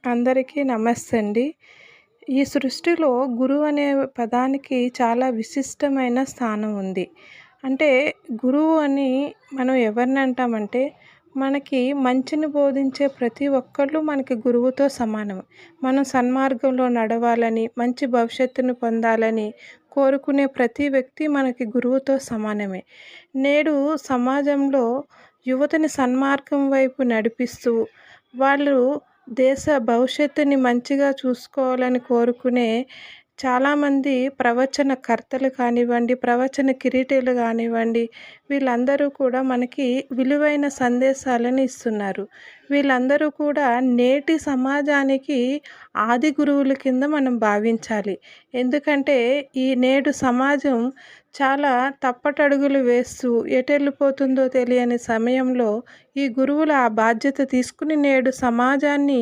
అందరికీ నమస్తే అండి. ఈ సృష్టిలో గురువు అనే పదానికి చాలా విశిష్టమైన స్థానం ఉంది. అంటే గురువు అని మనం ఎవరిని అంటామంటే, మనకి మంచిని బోధించే ప్రతి ఒక్కళ్ళు మనకి గురువుతో సమానం. మనం సన్మార్గంలో నడవాలని, మంచి భవిష్యత్తును పొందాలని కోరుకునే ప్రతి వ్యక్తి మనకి గురువుతో సమానమే. నేడు సమాజంలో యువతని సన్మార్గం వైపు నడిపిస్తూ, వాళ్ళు దేశ భవిష్యత్తుని మంచిగా చూసుకోవాలని కోరుకునే చాలామంది ప్రవచనకర్తలు కానివ్వండి, ప్రవచన కిరీటీలు కానివ్వండి, వీళ్ళందరూ కూడా మనకి విలువైన సందేశాలను ఇస్తున్నారు. వీళ్ళందరూ కూడా నేటి సమాజానికి ఆది గురువుల కింద మనం భావించాలి. ఎందుకంటే ఈ నేడు సమాజం చాలా తప్పటడుగులు వేస్తూ ఎటెళ్ళిపోతుందో తెలియని సమయంలో ఈ గురువులు ఆ బాధ్యత తీసుకుని నేడు సమాజాన్ని